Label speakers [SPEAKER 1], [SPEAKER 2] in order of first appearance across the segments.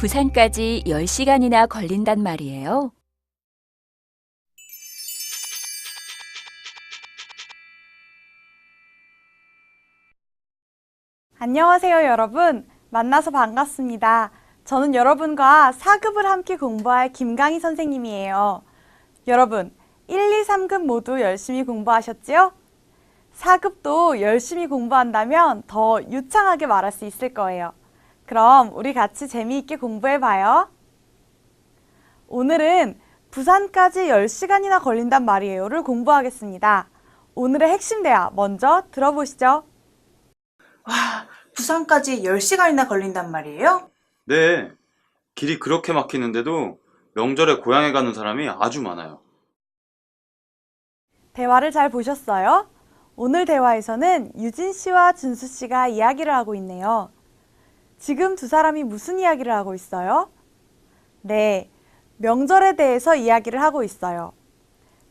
[SPEAKER 1] 부산까지 10시간이나 걸린단 말이에요.
[SPEAKER 2] 안녕하세요, 여러분. 만나서 반갑습니다. 저는 여러분과 4급을 함께 공부할 김강희 선생님이에요. 여러분, 1, 2, 3급 모두 열심히 공부하셨지요? 4급도 열심히 공부한다면 더 유창하게 말할 수 있을 거예요. 그럼 우리 같이 재미있게 공부해봐요. 오늘은 부산까지 10시간이나 걸린단 말이에요를 공부하겠습니다. 오늘의 핵심 대화 먼저 들어보시죠.
[SPEAKER 3] 와, 부산까지 10시간이나 걸린단 말이에요?
[SPEAKER 4] 네, 길이 그렇게 막히는데도 명절에 고향에 가는 사람이 아주 많아요.
[SPEAKER 2] 대화를 잘 보셨어요? 오늘 대화에서는 유진 씨와 준수 씨가 이야기를 하고 있네요. 지금 두 사람이 무슨 이야기를 하고 있어요? 네, 명절에 대해서 이야기를 하고 있어요.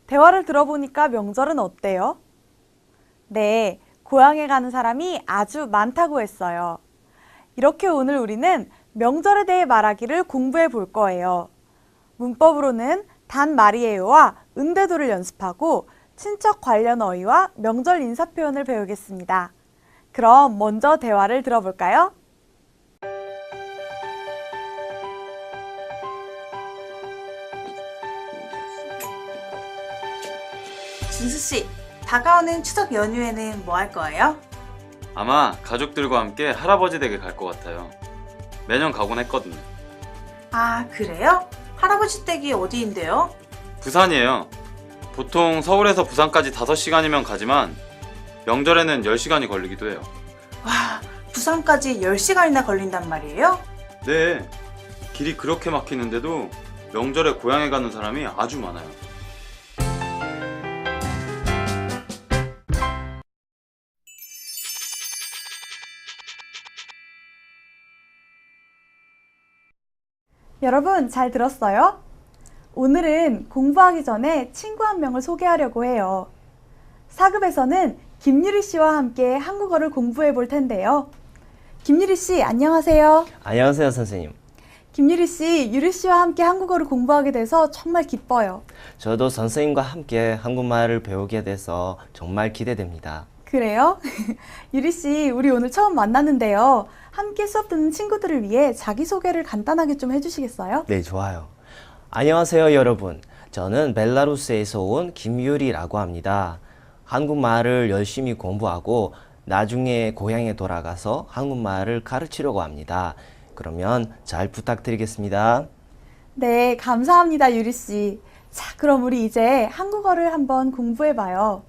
[SPEAKER 2] 대화를 들어보니까 명절은 어때요? 네, 고향에 가는 사람이 아주 많다고 했어요. 이렇게 오늘 우리는 명절에 대해 말하기를 공부해 볼 거예요. 문법으로는 단 말이에요와 은대도를 연습하고 친척 관련 어휘와 명절 인사 표현을 배우겠습니다. 그럼 먼저 대화를 들어볼까요?
[SPEAKER 3] 준수씨, 다가오는 추석 연휴에는 뭐 할 거예요?
[SPEAKER 4] 아마 가족들과 함께 할아버지 댁에 갈 것 같아요. 매년 가곤 했거든요.
[SPEAKER 3] 아, 그래요? 할아버지 댁이 어디인데요?
[SPEAKER 4] 부산이에요. 보통 서울에서 부산까지 5시간이면 가지만 명절에는 10시간이 걸리기도 해요.
[SPEAKER 3] 와, 부산까지 10시간이나 걸린단 말이에요?
[SPEAKER 4] 네, 길이 그렇게 막히는데도 명절에 고향에 가는 사람이 아주 많아요.
[SPEAKER 2] 여러분 잘 들었어요? 오늘은 공부하기 전에 친구 한 명을 소개하려고 해요. 4급에서는 김유리 씨와 함께 한국어를 공부해 볼 텐데요. 김유리 씨, 안녕하세요.
[SPEAKER 5] 안녕하세요, 선생님.
[SPEAKER 2] 김유리 씨, 유리 씨와 함께 한국어를 공부하게 돼서 정말 기뻐요.
[SPEAKER 5] 저도 선생님과 함께 한국말을 배우게 돼서 정말 기대됩니다.
[SPEAKER 2] 그래요? 유리 씨, 우리 오늘 처음 만났는데요. 함께 수업 듣는 친구들을 위해 자기소개를 간단하게 좀 해주시겠어요?
[SPEAKER 5] 네, 좋아요. 안녕하세요, 여러분. 저는 벨라루스에서 온 김유리라고 합니다. 한국말을 열심히 공부하고 나중에 고향에 돌아가서 한국말을 가르치려고 합니다. 그러면 잘 부탁드리겠습니다.
[SPEAKER 2] 네, 감사합니다, 유리 씨. 자, 그럼 우리 이제 한국어를 한번 공부해봐요.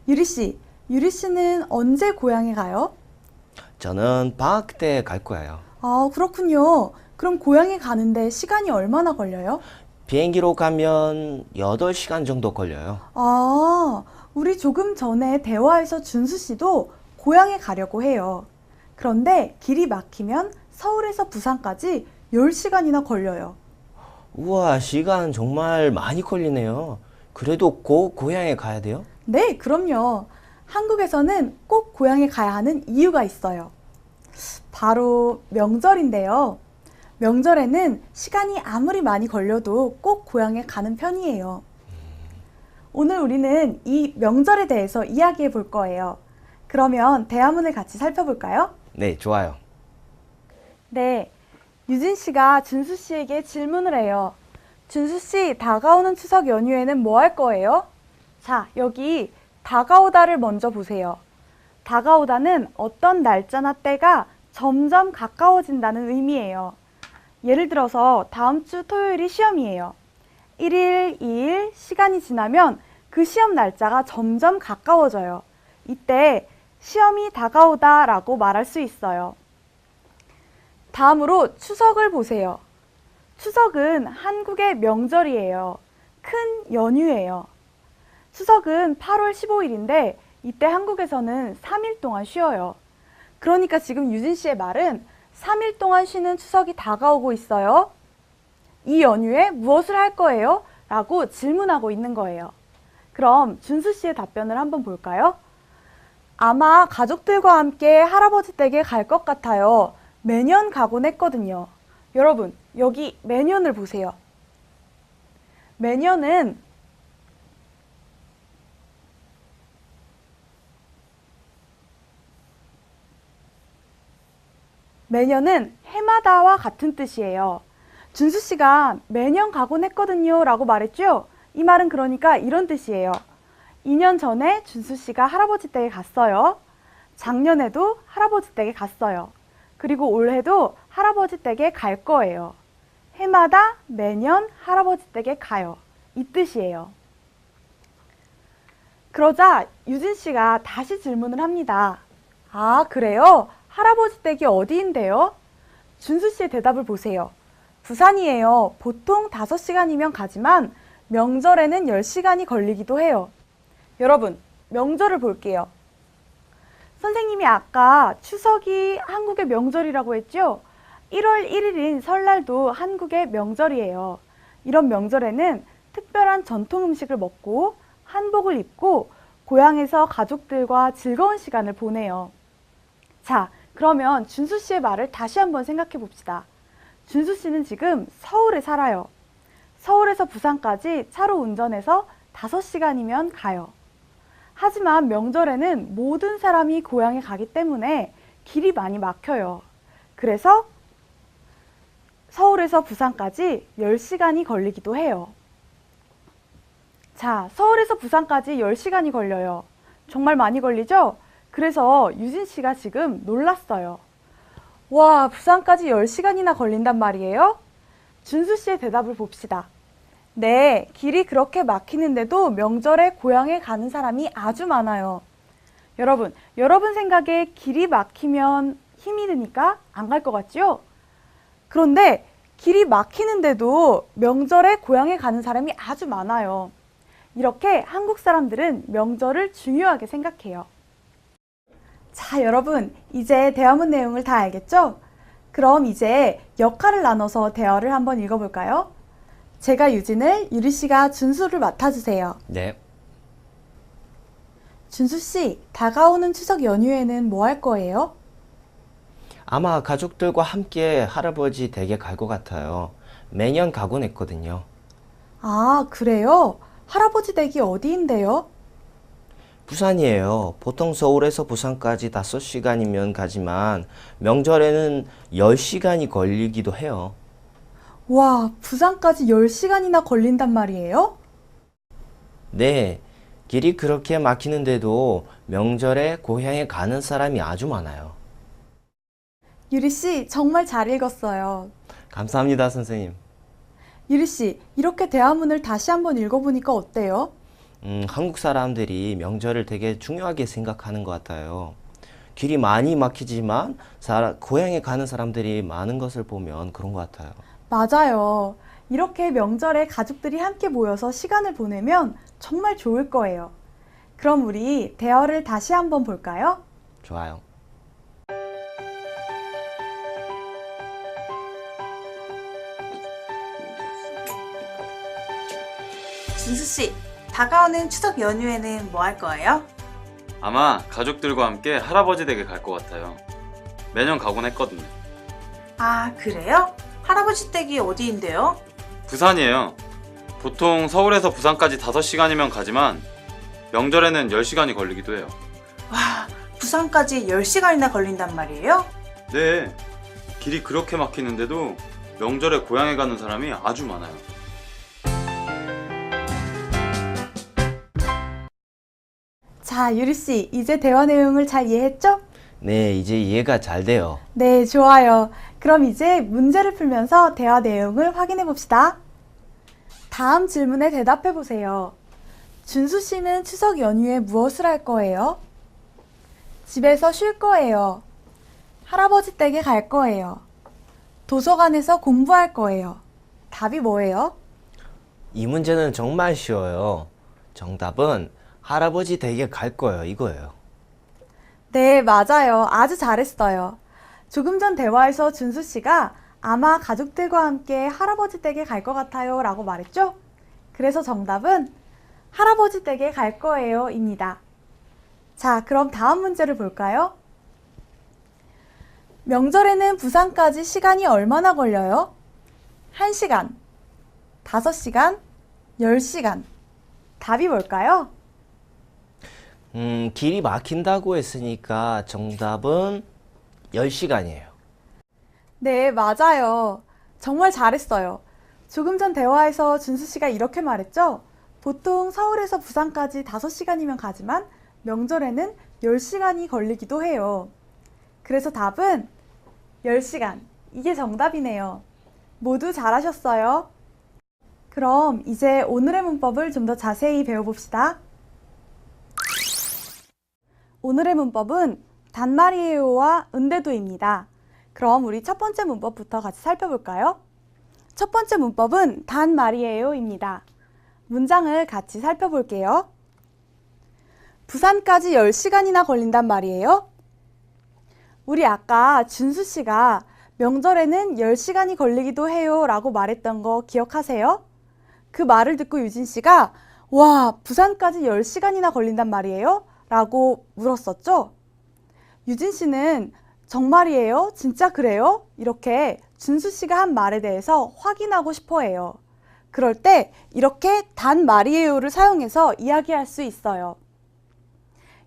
[SPEAKER 2] 유리 씨, 유리 씨는 언제 고향에 가요?
[SPEAKER 5] 저는 방학 때 갈 거예요.
[SPEAKER 2] 아, 그렇군요. 그럼 고향에 가는데 시간이 얼마나 걸려요?
[SPEAKER 5] 비행기로 가면 8시간 정도 걸려요.
[SPEAKER 2] 아, 우리 조금 전에 대화에서 준수 씨도 고향에 가려고 해요. 그런데 길이 막히면 서울에서 부산까지 10시간이나 걸려요.
[SPEAKER 5] 우와, 시간 정말 많이 걸리네요. 그래도 꼭 고향에 가야 돼요?
[SPEAKER 2] 네, 그럼요. 한국에서는 꼭 고향에 가야 하는 이유가 있어요. 바로 명절인데요. 명절에는 시간이 아무리 많이 걸려도 꼭 고향에 가는 편이에요. 오늘 우리는 이 명절에 대해서 이야기해 볼 거예요. 그러면 대화문을 같이 살펴볼까요?
[SPEAKER 5] 네, 좋아요.
[SPEAKER 2] 네, 유진 씨가 준수 씨에게 질문을 해요. 준수 씨, 다가오는 추석 연휴에는 뭐 할 거예요? 자, 여기 다가오다를 먼저 보세요. 다가오다는 어떤 날짜나 때가 점점 가까워진다는 의미예요. 예를 들어서 다음 주 토요일이 시험이에요. 1일, 2일, 시간이 지나면 그 시험 날짜가 점점 가까워져요. 이때 시험이 다가오다 라고 말할 수 있어요. 다음으로 추석을 보세요. 추석은 한국의 명절이에요. 큰 연휴예요. 추석은 8월 15일인데 이때 한국에서는 3일 동안 쉬어요. 그러니까 지금 유진 씨의 말은 3일 동안 쉬는 추석이 다가오고 있어요. 이 연휴에 무엇을 할 거예요? 라고 질문하고 있는 거예요. 그럼 준수 씨의 답변을 한번 볼까요? 아마 가족들과 함께 할아버지 댁에 갈 것 같아요. 매년 가곤 했거든요. 여러분, 여기 매년을 보세요. 매년은 해마다와 같은 뜻이에요. 준수 씨가 매년 가곤 했거든요 라고 말했죠? 이 말은 그러니까 이런 뜻이에요. 2년 전에 준수 씨가 할아버지 댁에 갔어요. 작년에도 할아버지 댁에 갔어요. 그리고 올해도 할아버지 댁에 갈 거예요. 해마다 매년 할아버지 댁에 가요. 이 뜻이에요. 그러자 유진 씨가 다시 질문을 합니다. 아, 그래요? 할아버지 댁이 어디인데요? 준수 씨의 대답을 보세요. 부산이에요. 보통 5시간이면 가지만 명절에는 10시간이 걸리기도 해요. 여러분, 명절을 볼게요. 선생님이 아까 추석이 한국의 명절이라고 했죠? 1월 1일인 설날도 한국의 명절이에요. 이런 명절에는 특별한 전통 음식을 먹고 한복을 입고 고향에서 가족들과 즐거운 시간을 보내요. 자, 그러면 준수 씨의 말을 다시 한번 생각해 봅시다. 준수 씨는 지금 서울에 살아요. 서울에서 부산까지 차로 운전해서 5시간이면 가요. 하지만 명절에는 모든 사람이 고향에 가기 때문에 길이 많이 막혀요. 그래서 서울에서 부산까지 10시간이 걸리기도 해요. 자, 서울에서 부산까지 10시간이 걸려요. 정말 많이 걸리죠? 그래서 유진 씨가 지금 놀랐어요. 와, 부산까지 10시간이나 걸린단 말이에요? 준수 씨의 대답을 봅시다. 네, 길이 그렇게 막히는데도 명절에 고향에 가는 사람이 아주 많아요. 여러분 생각에 길이 막히면 힘이 드니까 안 갈 것 같죠? 그런데 길이 막히는데도 명절에 고향에 가는 사람이 아주 많아요. 이렇게 한국 사람들은 명절을 중요하게 생각해요. 자, 여러분, 이제 대화문 내용을 다 알겠죠? 그럼 이제 역할을 나눠서 대화를 한번 읽어볼까요? 제가 유진을, 유리 씨가 준수를 맡아주세요.
[SPEAKER 5] 네.
[SPEAKER 2] 준수 씨, 다가오는 추석 연휴에는 뭐 할 거예요?
[SPEAKER 5] 아마 가족들과 함께 할아버지 댁에 갈 것 같아요. 매년 가곤 했거든요.
[SPEAKER 2] 아, 그래요? 할아버지 댁이 어디인데요?
[SPEAKER 5] 부산이에요. 보통 서울에서 부산까지 5시간이면 가지만 명절에는 10시간이 걸리기도 해요.
[SPEAKER 2] 와, 부산까지 10시간이나 걸린단 말이에요?
[SPEAKER 5] 네, 길이 그렇게 막히는데도 명절에 고향에 가는 사람이 아주 많아요.
[SPEAKER 2] 유리 씨, 정말 잘 읽었어요.
[SPEAKER 5] 감사합니다, 선생님.
[SPEAKER 2] 유리 씨, 이렇게 대화문을 다시 한번 읽어보니까 어때요?
[SPEAKER 5] 한국 사람들이 명절을 되게 중요하게 생각하는 것 같아요. 길이 많이 막히지만 고향에 가는 사람들이 많은 것을 보면 그런 것 같아요.
[SPEAKER 2] 맞아요. 이렇게 명절에 가족들이 함께 모여서 시간을 보내면 정말 좋을 거예요. 그럼 우리 대화를 다시 한번 볼까요?
[SPEAKER 5] 좋아요.
[SPEAKER 3] 준수 씨, 다가오는 추석 연휴에는 뭐 할 거예요?
[SPEAKER 4] 아마 가족들과 함께 할아버지 댁에 갈 것 같아요. 매년 가곤 했거든요.
[SPEAKER 3] 아, 그래요? 할아버지 댁이 어디인데요?
[SPEAKER 4] 부산이에요. 보통 서울에서 부산까지 5시간이면 가지만 명절에는 10시간이 걸리기도 해요.
[SPEAKER 3] 와, 부산까지 10시간이나 걸린단 말이에요?
[SPEAKER 4] 네, 길이 그렇게 막히는데도 명절에 고향에 가는 사람이 아주 많아요.
[SPEAKER 2] 자, 유리 씨, 이제 대화 내용을 잘 이해했죠?
[SPEAKER 5] 네, 이제 이해가 잘 돼요.
[SPEAKER 2] 네, 좋아요. 그럼 이제 문제를 풀면서 대화 내용을 확인해 봅시다. 다음 질문에 대답해 보세요. 준수 씨는 추석 연휴에 무엇을 할 거예요? 집에서 쉴 거예요. 할아버지 댁에 갈 거예요. 도서관에서 공부할 거예요. 답이 뭐예요?
[SPEAKER 5] 이 문제는 정말 쉬워요. 정답은 할아버지 댁에 갈 거예요. 이거예요.
[SPEAKER 2] 네, 맞아요. 아주 잘했어요. 조금 전 대화에서 준수 씨가 아마 가족들과 함께 할아버지 댁에 갈 것 같아요 라고 말했죠? 그래서 정답은 할아버지 댁에 갈 거예요 입니다. 자, 그럼 다음 문제를 볼까요? 명절에는 부산까지 시간이 얼마나 걸려요? 1시간, 5시간, 10시간. 답이 뭘까요?
[SPEAKER 5] 길이 막힌다고 했으니까 정답은 10시간이에요.
[SPEAKER 2] 네, 맞아요. 정말 잘했어요. 조금 전 대화에서 준수 씨가 이렇게 말했죠? 보통 서울에서 부산까지 5시간이면 가지만 명절에는 10시간이 걸리기도 해요. 그래서 답은 10시간. 이게 정답이네요. 모두 잘하셨어요. 그럼 이제 오늘의 문법을 좀 더 자세히 배워봅시다. 오늘의 문법은 단말이에요와 은대도입니다. 그럼 우리 첫 번째 문법부터 같이 살펴볼까요? 첫 번째 문법은 단말이에요입니다. 문장을 같이 살펴볼게요. 부산까지 10시간이나 걸린단 말이에요. 우리 아까 준수 씨가 명절에는 10시간이 걸리기도 해요 라고 말했던 거 기억하세요? 그 말을 듣고 유진 씨가 와, 부산까지 10시간이나 걸린단 말이에요? 라고 물었었죠? 유진 씨는 정말이에요? 진짜 그래요? 이렇게 준수 씨가 한 말에 대해서 확인하고 싶어 해요. 그럴 때 이렇게 단말이에요를 사용해서 이야기할 수 있어요.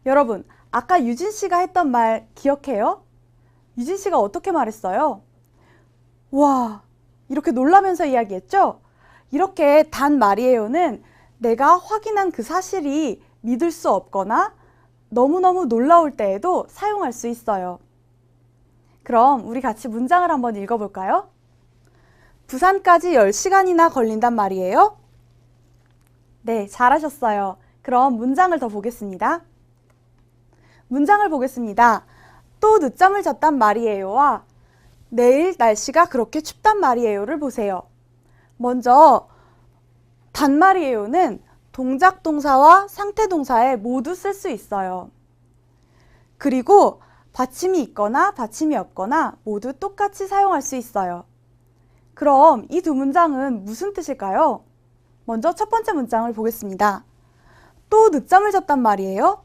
[SPEAKER 2] 여러분, 아까 유진 씨가 했던 말 기억해요? 유진 씨가 어떻게 말했어요? 와, 이렇게 놀라면서 이야기했죠? 이렇게 단말이에요는 내가 확인한 그 사실이 믿을 수 없거나 너무너무 놀라울 때에도 사용할 수 있어요. 그럼 우리 같이 문장을 한번 읽어볼까요? 부산까지 10시간이나 걸린단 말이에요? 네, 잘하셨어요. 그럼 문장을 더 보겠습니다. 문장을 보겠습니다. 또 늦잠을 잤단 말이에요와 내일 날씨가 그렇게 춥단 말이에요를 보세요. 먼저 단말이에요는 동작 동사와 상태 동사에 모두 쓸 수 있어요. 그리고 받침이 있거나 받침이 없거나 모두 똑같이 사용할 수 있어요. 그럼 이 두 문장은 무슨 뜻일까요? 먼저 첫 번째 문장을 보겠습니다. 또 늦잠을 잤단 말이에요?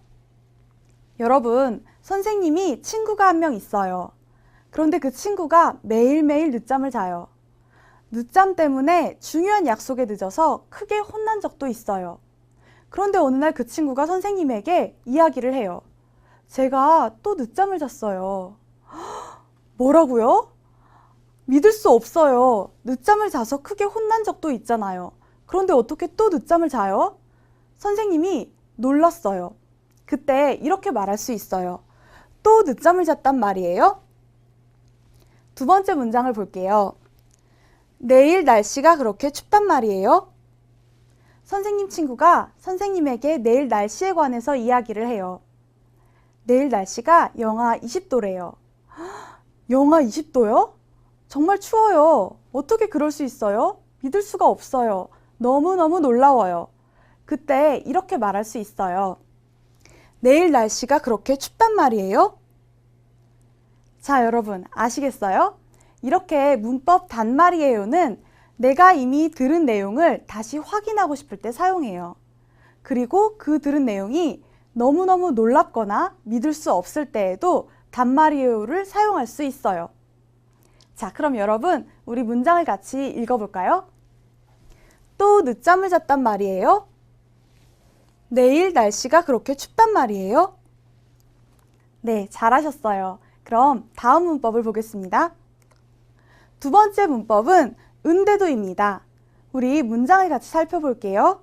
[SPEAKER 2] 여러분, 선생님이 친구가 한 명 있어요. 그런데 그 친구가 매일매일 늦잠을 자요. 늦잠 때문에 중요한 약속에 늦어서 크게 혼난 적도 있어요. 그런데 어느 날 그 친구가 선생님에게 이야기를 해요. 제가 또 늦잠을 잤어요. 뭐라고요? 믿을 수 없어요. 늦잠을 자서 크게 혼난 적도 있잖아요. 그런데 어떻게 또 늦잠을 자요? 선생님이 놀랐어요. 그때 이렇게 말할 수 있어요. 또 늦잠을 잤단 말이에요? 두 번째 문장을 볼게요. 내일 날씨가 그렇게 춥단 말이에요? 선생님 친구가 선생님에게 내일 날씨에 관해서 이야기를 해요. 내일 날씨가 영하 20도래요. 영하 20도요? 정말 추워요. 어떻게 그럴 수 있어요? 믿을 수가 없어요. 너무너무 놀라워요. 그때 이렇게 말할 수 있어요. 내일 날씨가 그렇게 춥단 말이에요? 자, 여러분 아시겠어요? 이렇게 문법 단말이에요는 내가 이미 들은 내용을 다시 확인하고 싶을 때 사용해요. 그리고 그 들은 내용이 너무너무 놀랍거나 믿을 수 없을 때에도 단말이에요를 사용할 수 있어요. 자, 그럼 여러분 우리 문장을 같이 읽어볼까요? 또 늦잠을 잤단 말이에요? 내일 날씨가 그렇게 춥단 말이에요? 네, 잘하셨어요. 그럼 다음 문법을 보겠습니다. 두 번째 문법은 은대도입니다. 우리 문장을 같이 살펴볼게요.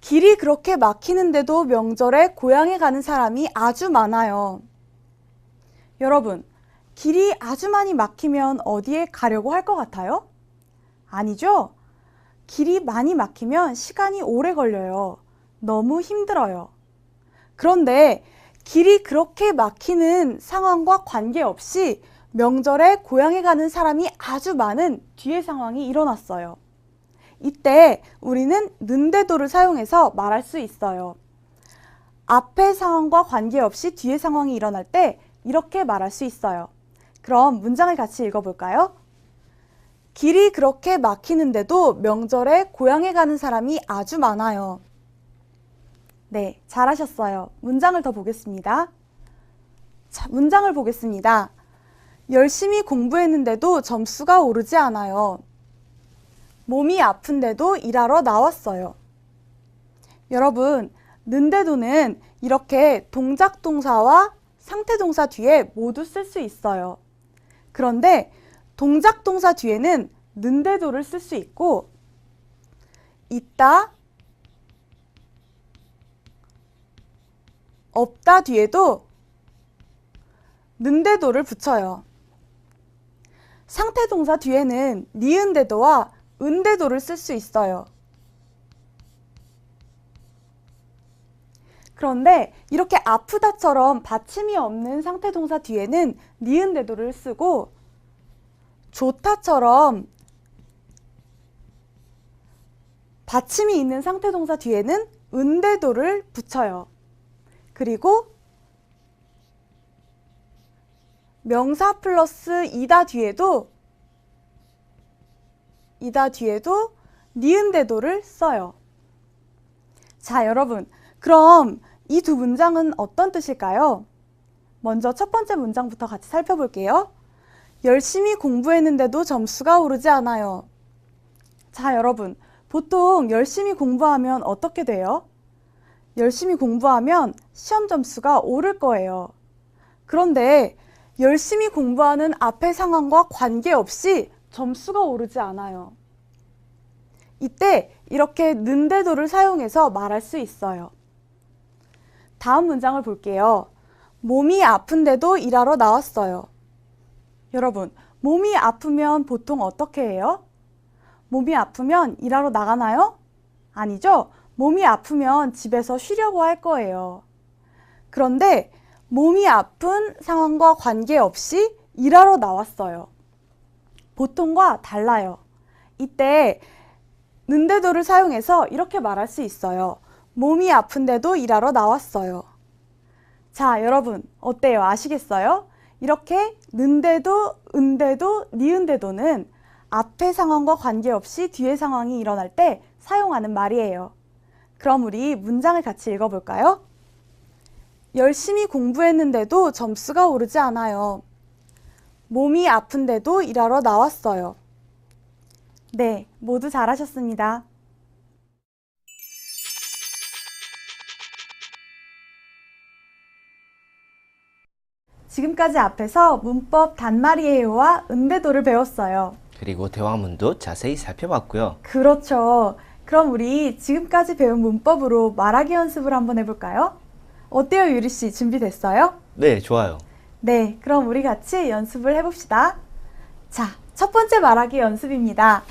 [SPEAKER 2] 길이 그렇게 막히는데도 명절에 고향에 가는 사람이 아주 많아요. 여러분, 길이 아주 많이 막히면 어디에 가려고 할 것 같아요? 아니죠? 길이 많이 막히면 시간이 오래 걸려요. 너무 힘들어요. 그런데 길이 그렇게 막히는 상황과 관계없이 명절에 고향에 가는 사람이 아주 많은 뒤의 상황이 일어났어요. 이때 우리는 는대도를 사용해서 말할 수 있어요. 앞의 상황과 관계없이 뒤의 상황이 일어날 때 이렇게 말할 수 있어요. 그럼 문장을 같이 읽어볼까요? 길이 그렇게 막히는데도 명절에 고향에 가는 사람이 아주 많아요. 네, 잘하셨어요. 문장을 더 보겠습니다. 자, 문장을 보겠습니다. 열심히 공부했는데도 점수가 오르지 않아요. 몸이 아픈데도 일하러 나왔어요. 여러분, 는데도는 이렇게 동작 동사와 상태 동사 뒤에 모두 쓸 수 있어요. 그런데 동작 동사 뒤에는 는데도를 쓸 수 있고 있다, 없다 뒤에도 는데도를 붙여요. 상태 동사 뒤에는 니은데도와 은데도를 쓸 수 있어요. 그런데 이렇게 아프다처럼 받침이 없는 상태 동사 뒤에는 니은데도를 쓰고 좋다처럼 받침이 있는 상태 동사 뒤에는 은데도를 붙여요. 그리고 명사 플러스 이다 뒤에도 니은데도를 써요. 자, 여러분, 그럼 이 두 문장은 어떤 뜻일까요? 먼저 첫 번째 문장부터 같이 살펴볼게요. 열심히 공부했는데도 점수가 오르지 않아요. 자, 여러분, 보통 열심히 공부하면 어떻게 돼요? 열심히 공부하면 시험 점수가 오를 거예요. 그런데 열심히 공부하는 앞의 상황과 관계없이 점수가 오르지 않아요. 이때 이렇게 는데도를 사용해서 말할 수 있어요. 다음 문장을 볼게요. 몸이 아픈데도 일하러 나왔어요. 여러분, 몸이 아프면 보통 어떻게 해요? 몸이 아프면 일하러 나가나요? 아니죠? 몸이 아프면 집에서 쉬려고 할 거예요. 그런데 몸이 아픈 상황과 관계없이 일하러 나왔어요. 보통과 달라요. 이때 는데도를 사용해서 이렇게 말할 수 있어요. 몸이 아픈데도 일하러 나왔어요. 자, 여러분, 어때요? 아시겠어요? 이렇게 는데도, 은데도, 니은데도는 앞의 상황과 관계없이 뒤의 상황이 일어날 때 사용하는 말이에요. 그럼 우리 문장을 같이 읽어볼까요? 열심히 공부했는데도 점수가 오르지 않아요. 몸이 아픈데도 일하러 나왔어요. 네, 모두 잘하셨습니다. 지금까지 앞에서 문법 단말이에요와 은대도를 배웠어요.
[SPEAKER 5] 그리고 대화문도 자세히 살펴봤고요.
[SPEAKER 2] 그렇죠. 그럼 우리 지금까지 배운 문법으로 말하기 연습을 한번 해볼까요? 어때요, 유리 씨? 준비됐어요?
[SPEAKER 5] 네, 좋아요.
[SPEAKER 2] 네, 그럼 우리 같이 연습을 해봅시다. 자, 첫 번째 말하기 연습입니다.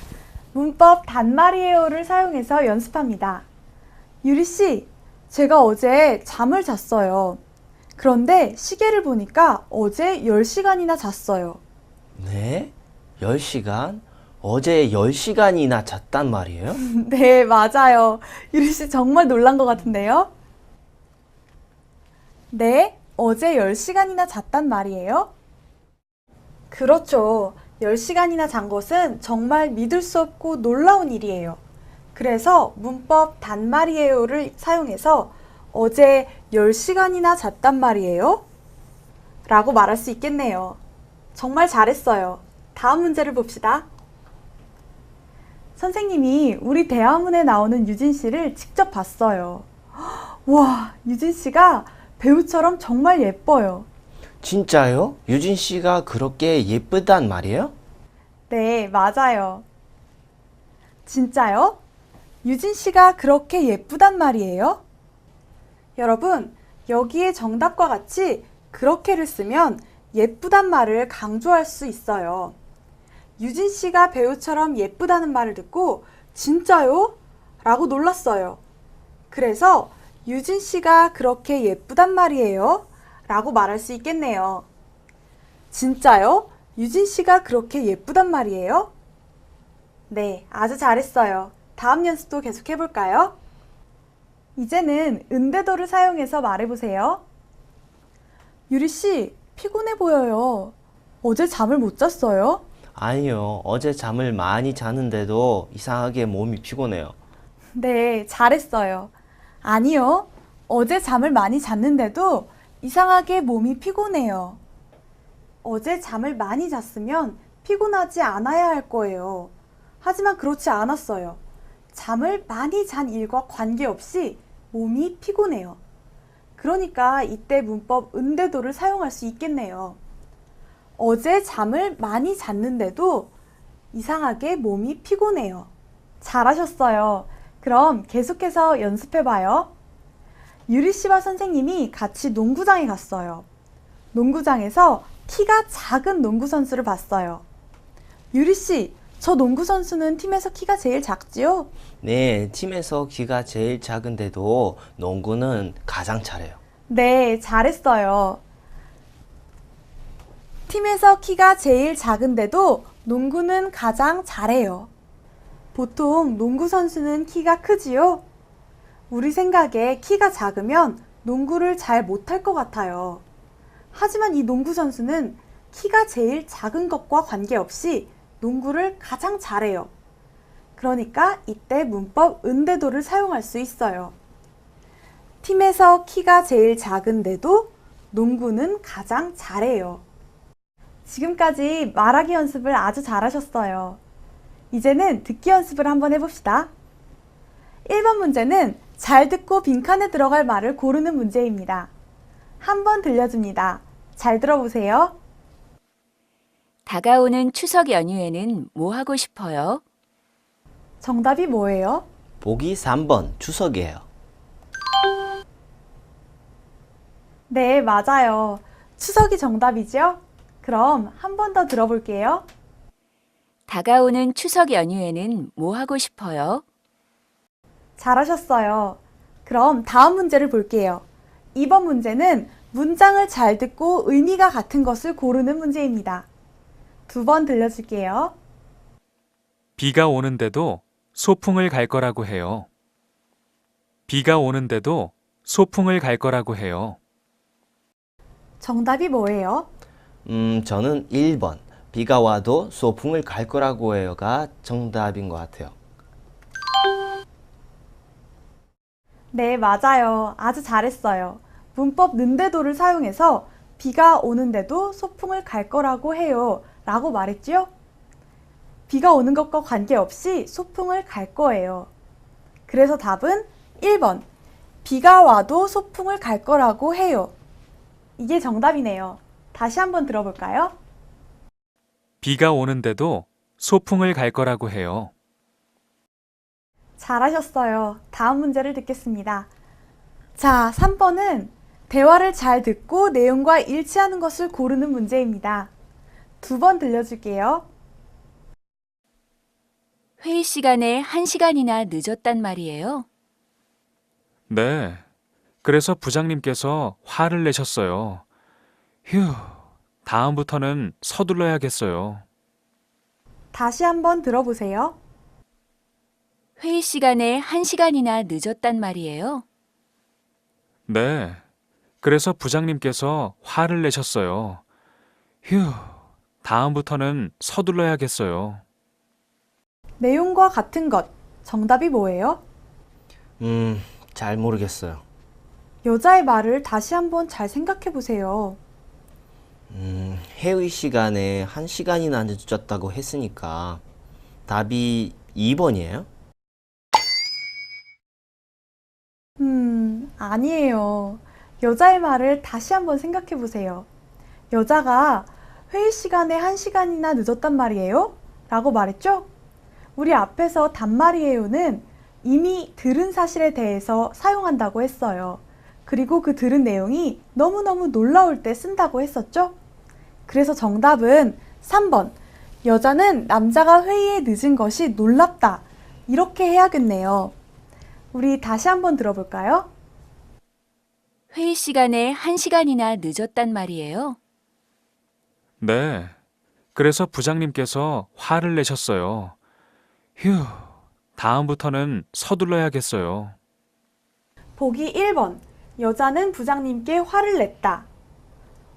[SPEAKER 2] 문법 단말이에요를 사용해서 연습합니다. 유리 씨, 제가 어제 잠을 잤어요. 그런데 시계를 보니까 어제 10시간이나 잤어요.
[SPEAKER 5] 네? 10시간? 어제 10시간이나 잤단 말이에요?
[SPEAKER 2] 네, 맞아요. 유리 씨 정말 놀란 것 같은데요? 네, 어제 10시간이나 잤단 말이에요? 그렇죠. 10시간이나 잔 것은 정말 믿을 수 없고 놀라운 일이에요. 그래서 문법 단말이에요를 사용해서 어제 10시간이나 잤단 말이에요? 라고 말할 수 있겠네요. 정말 잘했어요. 다음 문제를 봅시다. 선생님이 우리 대화문에 나오는 유진 씨를 직접 봤어요. 와, 유진 씨가 배우처럼 정말 예뻐요.
[SPEAKER 5] 진짜요? 유진 씨가 그렇게 예쁘단 말이에요?
[SPEAKER 2] 네, 맞아요. 진짜요? 유진 씨가 그렇게 예쁘단 말이에요? 여러분, 여기에 정답과 같이 그렇게를 쓰면 예쁘단 말을 강조할 수 있어요. 유진 씨가 배우처럼 예쁘다는 말을 듣고 진짜요? 라고 놀랐어요. 그래서 유진 씨가 그렇게 예쁘단 말이에요? 라고 말할 수 있겠네요. 진짜요? 유진 씨가 그렇게 예쁘단 말이에요? 네, 아주 잘했어요. 다음 연습도 계속 해볼까요? 이제는 은대도를 사용해서 말해보세요. 유리 씨, 피곤해 보여요. 어제 잠을 못 잤어요?
[SPEAKER 5] 아니요. 어제 잠을 많이 잤는데도 이상하게 몸이 피곤해요.
[SPEAKER 2] 네, 잘했어요. 아니요. 어제 잠을 많이 잤는데도 이상하게 몸이 피곤해요. 어제 잠을 많이 잤으면 피곤하지 않아야 할 거예요. 하지만 그렇지 않았어요. 잠을 많이 잔 일과 관계없이 몸이 피곤해요. 그러니까 이때 문법 은대도를 사용할 수 있겠네요. 어제 잠을 많이 잤는데도 이상하게 몸이 피곤해요. 잘하셨어요. 그럼 계속해서 연습해봐요. 유리 씨와 선생님이 같이 농구장에 갔어요. 농구장에서 키가 작은 농구 선수를 봤어요. 유리 씨, 저 농구 선수는 팀에서 키가 제일 작지요?
[SPEAKER 5] 네, 팀에서 키가 제일 작은데도 농구는 가장 잘해요.
[SPEAKER 2] 네, 잘했어요. 팀에서 키가 제일 작은데도 농구는 가장 잘해요. 보통 농구 선수는 키가 크지요? 우리 생각에 키가 작으면 농구를 잘 못할 것 같아요. 하지만 이 농구 선수는 키가 제일 작은 것과 관계없이 농구를 가장 잘해요. 그러니까 이때 문법 은대도를 사용할 수 있어요. 팀에서 키가 제일 작은데도 농구는 가장 잘해요. 지금까지 말하기 연습을 아주 잘하셨어요. 이제는 듣기 연습을 한번 해봅시다. 1번 문제는 잘 듣고 빈칸에 들어갈 말을 고르는 문제입니다. 한번 들려줍니다. 잘 들어보세요.
[SPEAKER 1] 다가오는 추석 연휴에는 뭐 하고 싶어요?
[SPEAKER 2] 정답이 뭐예요?
[SPEAKER 5] 보기 3번 추석이에요.
[SPEAKER 2] 네, 맞아요. 추석이 정답이죠? 그럼 한 번 더 들어볼게요.
[SPEAKER 1] 다가오는 추석 연휴에는 뭐 하고 싶어요?
[SPEAKER 2] 잘하셨어요. 그럼 다음 문제를 볼게요. 이번 문제는 문장을 잘 듣고 의미가 같은 것을 고르는 문제입니다. 두 번 들려줄게요.
[SPEAKER 6] 비가 오는데도 소풍을 갈 거라고 해요. 비가 오는데도 소풍을 갈 거라고 해요.
[SPEAKER 2] 정답이 뭐예요?
[SPEAKER 5] 저는 1번. 비가 와도 소풍을 갈 거라고 해요가 정답인 것 같아요.
[SPEAKER 2] 네, 맞아요. 아주 잘했어요. 문법 는데도를 사용해서 비가 오는데도 소풍을 갈 거라고 해요 라고 말했지요? 비가 오는 것과 관계없이 소풍을 갈 거예요. 그래서 답은 1번. 비가 와도 소풍을 갈 거라고 해요. 이게 정답이네요. 다시 한번 들어볼까요?
[SPEAKER 6] 비가 오는데도 소풍을 갈 거라고 해요.
[SPEAKER 2] 잘하셨어요. 다음 문제를 듣겠습니다. 자, 3번은 대화를 잘 듣고 내용과 일치하는 것을 고르는 문제입니다. 두 번 들려줄게요.
[SPEAKER 1] 회의 시간에 1시간이나 늦었단 말이에요.
[SPEAKER 6] 네. 그래서 부장님께서 화를 내셨어요. 휴, 다음부터는 서둘러야겠어요.
[SPEAKER 2] 다시 한번 들어보세요.
[SPEAKER 1] 회의 시간에 1시간이나 늦었단 말이에요.
[SPEAKER 6] 네. 그래서 부장님께서 화를 내셨어요. 휴, 다음부터는 서둘러야겠어요.
[SPEAKER 2] 내용과 같은 것, 정답이 뭐예요?
[SPEAKER 5] 잘 모르겠어요.
[SPEAKER 2] 여자의 말을 다시 한번 잘 생각해 보세요.
[SPEAKER 5] 회의 시간에 1시간이나 늦었다고 했으니까 답이 2번이에요?
[SPEAKER 2] 아니에요. 여자의 말을 다시 한번 생각해 보세요. 여자가 회의 시간에 1시간이나 늦었단 말이에요? 라고 말했죠? 우리 앞에서 단말이에요는 이미 들은 사실에 대해서 사용한다고 했어요. 그리고 그 들은 내용이 너무너무 놀라울 때 쓴다고 했었죠? 그래서 정답은 3번. 여자는 남자가 회의에 늦은 것이 놀랍다. 이렇게 해야겠네요. 우리 다시 한번 들어볼까요?
[SPEAKER 1] 회의 시간에 1시간이나 늦었단 말이에요.
[SPEAKER 6] 네. 그래서 부장님께서 화를 내셨어요. 휴, 다음부터는 서둘러야겠어요.
[SPEAKER 2] 보기 1번. 여자는 부장님께 화를 냈다.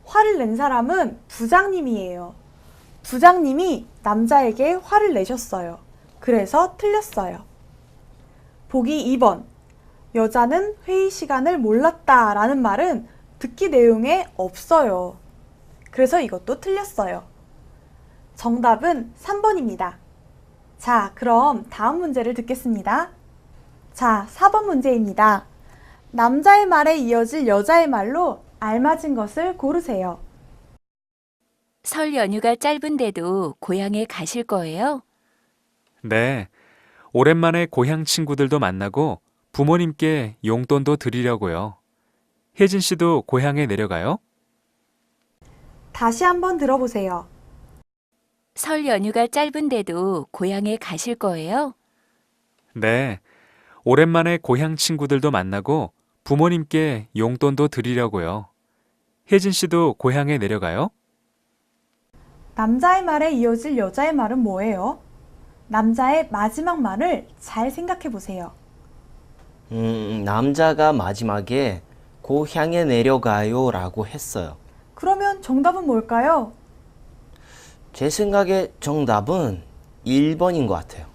[SPEAKER 2] 화를 낸 사람은 부장님이에요. 부장님이 남자에게 화를 내셨어요. 그래서 틀렸어요. 보기 2번. 여자는 회의 시간을 몰랐다 라는 말은 듣기 내용에 없어요. 그래서 이것도 틀렸어요. 정답은 3번입니다. 자, 그럼 다음 문제를 듣겠습니다. 자, 4번 문제입니다. 남자의 말에 이어질 여자의 말로 알맞은 것을 고르세요.
[SPEAKER 1] 설 연휴가 짧은데도 고향에 가실 거예요?
[SPEAKER 6] 네. 오랜만에 고향 친구들도 만나고 부모님께 용돈도 드리려고요. 혜진 씨도 고향에 내려가요?
[SPEAKER 2] 다시 한번 들어보세요.
[SPEAKER 1] 설 연휴가 짧은데도 고향에 가실 거예요?
[SPEAKER 6] 네. 오랜만에 고향 친구들도 만나고 부모님께 용돈도 드리려고요. 혜진 씨도 고향에 내려가요?
[SPEAKER 2] 남자의 말에 이어질 여자의 말은 뭐예요? 남자의 마지막 말을 잘 생각해 보세요.
[SPEAKER 5] 남자가 마지막에 고향에 내려가요 라고 했어요.
[SPEAKER 2] 그러면 정답은 뭘까요?
[SPEAKER 5] 제 생각에 정답은 1번인 것 같아요.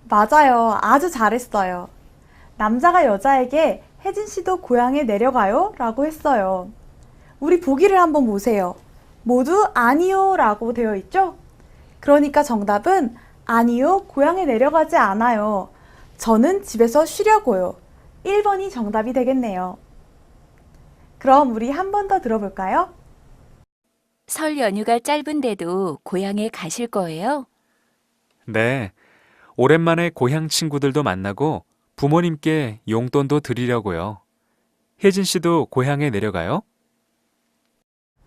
[SPEAKER 2] 맞아요. 아주 잘했어요. 남자가 여자에게 혜진 씨도 고향에 내려가요? 라고 했어요. 우리 보기를 한번 보세요. 모두 아니요 라고 되어 있죠? 그러니까 정답은 아니요, 고향에 내려가지 않아요. 저는 집에서 쉬려고요. 1번이 정답이 되겠네요. 그럼 우리 한 번 더 들어볼까요?
[SPEAKER 1] 설 연휴가 짧은데도 고향에 가실 거예요?
[SPEAKER 6] 네. 오랜만에 고향 친구들도 만나고 부모님께 용돈도 드리려고요. 혜진 씨도 고향에 내려가요?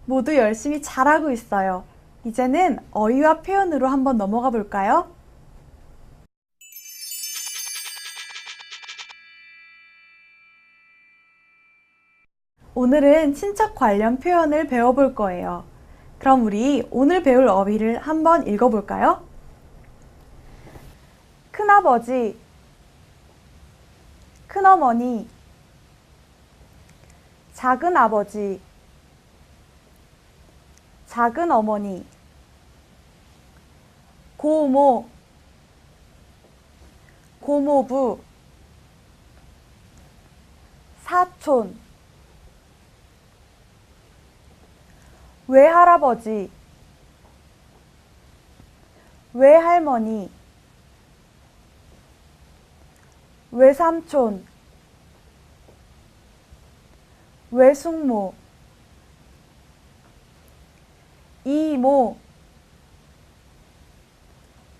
[SPEAKER 2] 모두 열심히 잘하고 있어요. 이제는 어휘와 표현으로 한번 넘어가 볼까요? 오늘은 친척 관련 표현을 배워볼 거예요. 그럼 우리 오늘 배울 어휘를 한번 읽어볼까요? 큰아버지, 큰어머니, 작은아버지, 작은어머니, 고모, 고모부, 사촌, 외할아버지, 외할머니, 외삼촌, 외숙모, 이모,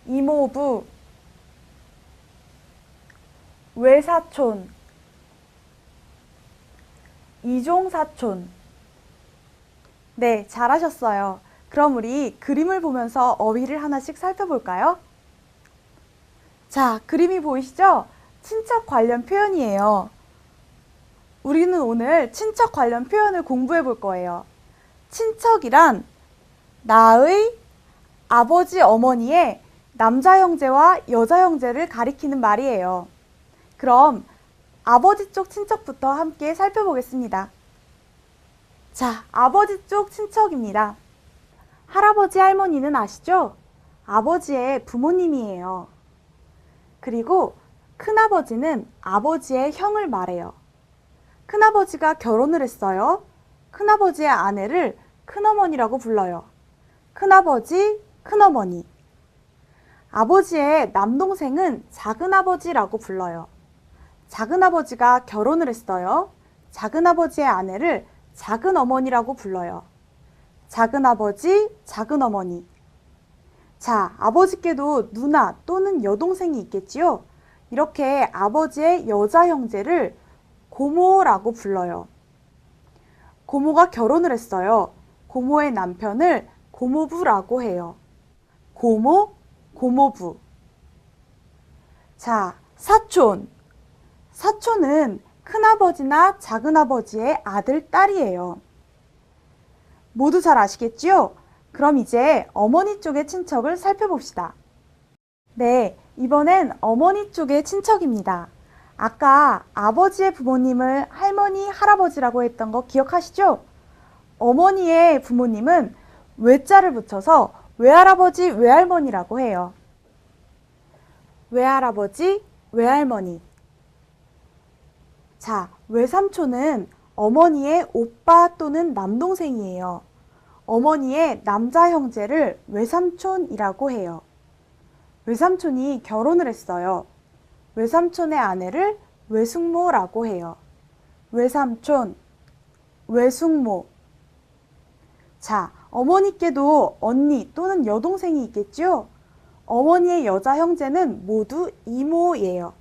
[SPEAKER 2] 이모부, 외사촌, 이종사촌. 네, 잘하셨어요. 그럼 우리 그림을 보면서 어휘를 하나씩 살펴볼까요? 자, 그림이 보이시죠? 친척 관련 표현이에요. 우리는 오늘 친척 관련 표현을 공부해 볼 거예요. 친척이란 나의 아버지, 어머니의 남자 형제와 여자 형제를 가리키는 말이에요. 그럼 아버지 쪽 친척부터 함께 살펴보겠습니다. 자, 아버지 쪽 친척입니다. 할아버지, 할머니는 아시죠? 아버지의 부모님이에요. 그리고 큰아버지는 아버지의 형을 말해요. 큰아버지가 결혼을 했어요. 큰아버지의 아내를 큰어머니라고 불러요. 큰아버지, 큰어머니. 아버지의 남동생은 작은아버지라고 불러요. 작은아버지가 결혼을 했어요. 작은아버지의 아내를 작은어머니라고 불러요. 작은아버지, 작은어머니. 자, 아버지께도 누나 또는 여동생이 있겠지요? 이렇게 아버지의 여자 형제를 고모라고 불러요. 고모가 결혼을 했어요. 고모의 남편을 고모부라고 해요. 고모, 고모부. 자, 사촌. 사촌은 큰아버지나 작은아버지의 아들, 딸이에요. 모두 잘 아시겠지요? 그럼 이제 어머니 쪽의 친척을 살펴봅시다. 네, 이번엔 어머니 쪽의 친척입니다. 아까 아버지의 부모님을 할머니, 할아버지라고 했던 거 기억하시죠? 어머니의 부모님은 외자를 붙여서 외할아버지, 외할머니라고 해요. 외할아버지, 외할머니. 자, 외삼촌은 어머니의 오빠 또는 남동생이에요. 어머니의 남자 형제를 외삼촌이라고 해요. 외삼촌이 결혼을 했어요. 외삼촌의 아내를 외숙모라고 해요. 외삼촌, 외숙모. 자, 어머니께도 언니 또는 여동생이 있겠죠? 어머니의 여자 형제는 모두 이모예요.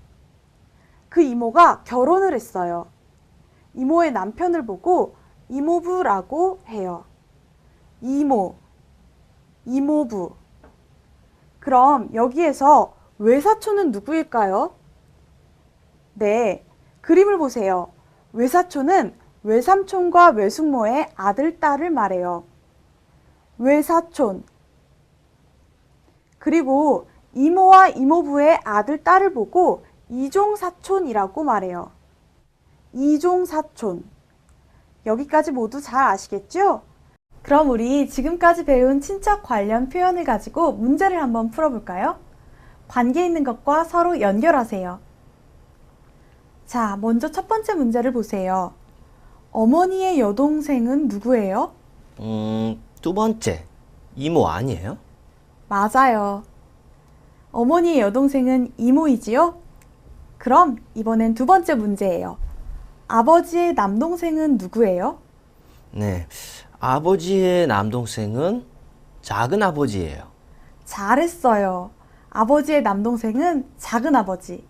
[SPEAKER 2] 그 이모가 결혼을 했어요. 이모의 남편을 보고 이모부라고 해요. 이모, 이모부. 그럼 여기에서 외사촌은 누구일까요? 네, 그림을 보세요. 외사촌은 외삼촌과 외숙모의 아들, 딸을 말해요. 외사촌. 그리고 이모와 이모부의 아들, 딸을 보고 이종사촌이라고 말해요. 이종사촌. 여기까지 모두 잘 아시겠죠? 그럼 우리 지금까지 배운 친척 관련 표현을 가지고 문제를 한번 풀어볼까요? 관계 있는 것과 서로 연결하세요. 자, 먼저 첫 번째 문제를 보세요. 어머니의 여동생은 누구예요?
[SPEAKER 5] 두 번째, 이모 아니에요?
[SPEAKER 2] 맞아요. 어머니의 여동생은 이모이지요? 그럼 이번엔 두 번째 문제예요. 아버지의 남동생은 누구예요?
[SPEAKER 5] 네, 아버지의 남동생은 작은 아버지예요.
[SPEAKER 2] 잘했어요. 아버지의 남동생은 작은 아버지,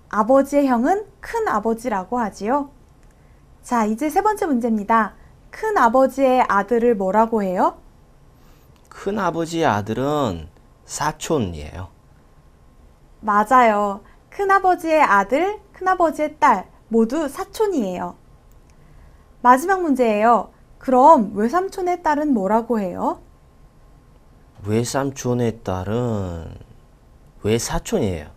[SPEAKER 2] 아버지의 형은 큰 아버지라고 하지요. 자, 이제 세 번째 문제입니다. 큰 아버지의 아들을 뭐라고 해요?
[SPEAKER 5] 큰 아버지의 아들은 사촌이에요.
[SPEAKER 2] 맞아요. 큰아버지의 아들, 큰아버지의 딸 모두 사촌이에요. 마지막 문제예요. 그럼 외삼촌의 딸은 뭐라고 해요?
[SPEAKER 5] 외삼촌의 딸은 외사촌이에요.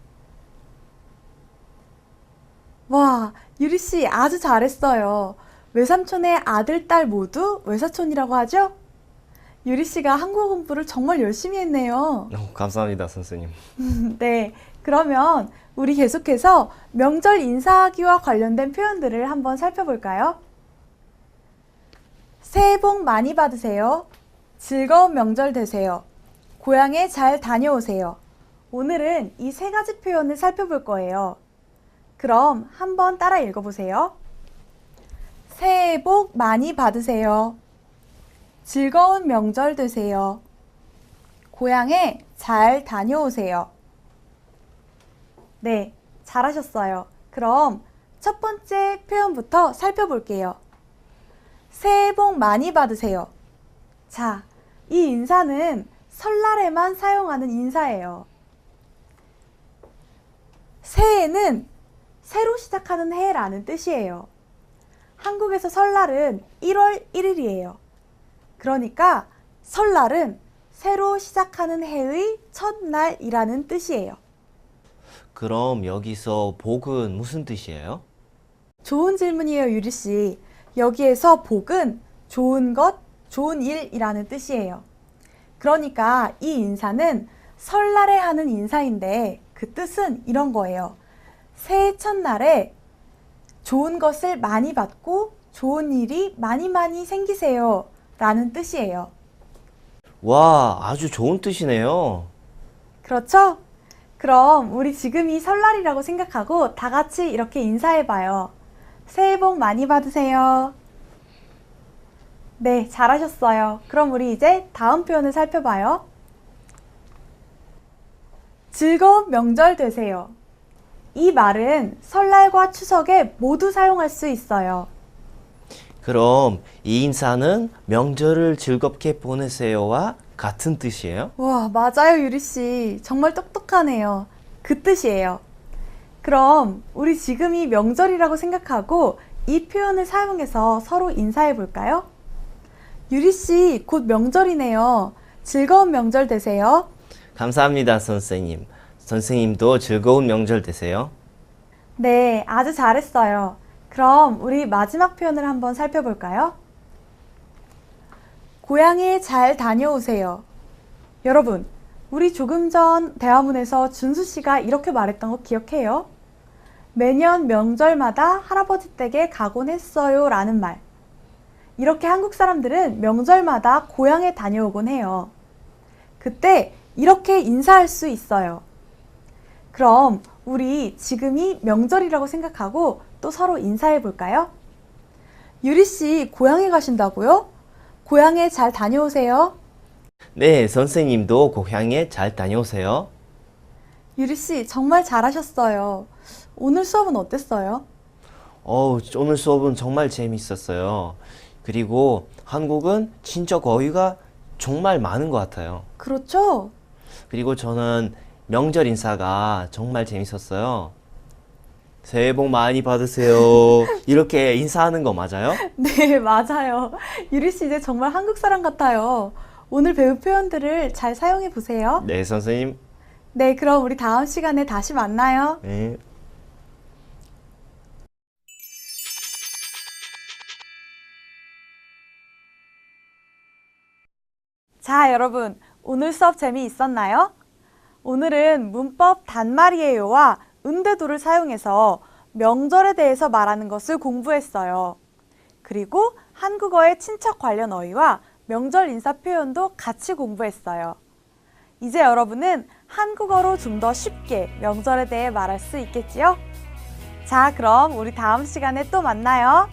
[SPEAKER 2] 와, 유리씨 아주 잘했어요. 외삼촌의 아들, 딸 모두 외사촌이라고 하죠? 유리씨가 한국어 공부를 정말 열심히 했네요.
[SPEAKER 5] 감사합니다, 선생님.
[SPEAKER 2] 네, 그러면 우리 계속해서 명절 인사하기와 관련된 표현들을 한번 살펴볼까요? 새해 복 많이 받으세요. 즐거운 명절 되세요. 고향에 잘 다녀오세요. 오늘은 이 세 가지 표현을 살펴볼 거예요. 그럼 한번 따라 읽어보세요. 새해 복 많이 받으세요. 즐거운 명절 되세요. 고향에 잘 다녀오세요. 네, 잘하셨어요. 그럼 첫 번째 표현부터 살펴볼게요. 새해 복 많이 받으세요. 자, 이 인사는 설날에만 사용하는 인사예요. 새해는 새로 시작하는 해라는 뜻이에요. 한국에서 설날은 1월 1일이에요. 그러니까 설날은 새로 시작하는 해의 첫날이라는 뜻이에요.
[SPEAKER 5] 그럼 여기서 복은 무슨 뜻이에요?
[SPEAKER 2] 좋은 질문이에요, 유리씨. 여기에서 복은 좋은 것, 좋은 일이라는 뜻이에요. 그러니까 이 인사는 설날에 하는 인사인데 그 뜻은 이런 거예요. 새해 첫날에 좋은 것을 많이 받고 좋은 일이 많이 생기세요 라는 뜻이에요.
[SPEAKER 5] 와, 아주 좋은 뜻이네요.
[SPEAKER 2] 그렇죠? 그럼 우리 지금이 설날이라고 생각하고 다 같이 이렇게 인사해봐요. 새해 복 많이 받으세요. 네, 잘하셨어요. 그럼 우리 이제 다음 표현을 살펴봐요. 즐거운 명절 되세요. 이 말은 설날과 추석에 모두 사용할 수 있어요.
[SPEAKER 5] 그럼 이 인사는 명절을 즐겁게 보내세요와 같은 뜻이에요?
[SPEAKER 2] 와, 맞아요, 유리씨. 정말 똑똑하네요. 그 뜻이에요. 그럼 우리 지금이 명절이라고 생각하고 이 표현을 사용해서 서로 인사해 볼까요? 유리씨, 곧 명절이네요. 즐거운 명절 되세요.
[SPEAKER 5] 감사합니다, 선생님. 선생님도 즐거운 명절 되세요.
[SPEAKER 2] 네, 아주 잘했어요. 그럼 우리 마지막 표현을 한번 살펴볼까요? 고향에 잘 다녀오세요. 여러분, 우리 조금 전 대화문에서 준수 씨가 이렇게 말했던 거 기억해요? 매년 명절마다 할아버지 댁에 가곤 했어요 라는 말. 이렇게 한국 사람들은 명절마다 고향에 다녀오곤 해요. 그때 이렇게 인사할 수 있어요. 그럼 우리 지금이 명절이라고 생각하고 또 서로 인사해 볼까요? 유리 씨, 고향에 가신다고요? 고향에 잘 다녀오세요.
[SPEAKER 5] 네, 선생님도 고향에 잘 다녀오세요.
[SPEAKER 2] 유리 씨, 정말 잘하셨어요. 오늘 수업은 어땠어요?
[SPEAKER 5] 오늘 수업은 정말 재밌었어요. 그리고 한국은 친척 어휘가 정말 많은 것 같아요.
[SPEAKER 2] 그렇죠?
[SPEAKER 5] 그리고 저는 명절 인사가 정말 재밌었어요. 새해 복 많이 받으세요. 이렇게 인사하는 거 맞아요?
[SPEAKER 2] 네, 맞아요. 유리 씨 이제 정말 한국 사람 같아요. 오늘 배운 표현들을 잘 사용해 보세요.
[SPEAKER 5] 네, 선생님.
[SPEAKER 2] 네, 그럼 우리 다음 시간에 다시 만나요.
[SPEAKER 5] 네.
[SPEAKER 2] 자, 여러분, 오늘 수업 재미있었나요? 오늘은 문법 단말이에요와 은대도를 사용해서 명절에 대해서 말하는 것을 공부했어요. 그리고 한국어의 친척 관련 어휘와 명절 인사 표현도 같이 공부했어요. 이제 여러분은 한국어로 좀 더 쉽게 명절에 대해 말할 수 있겠지요? 자, 그럼 우리 다음 시간에 또 만나요.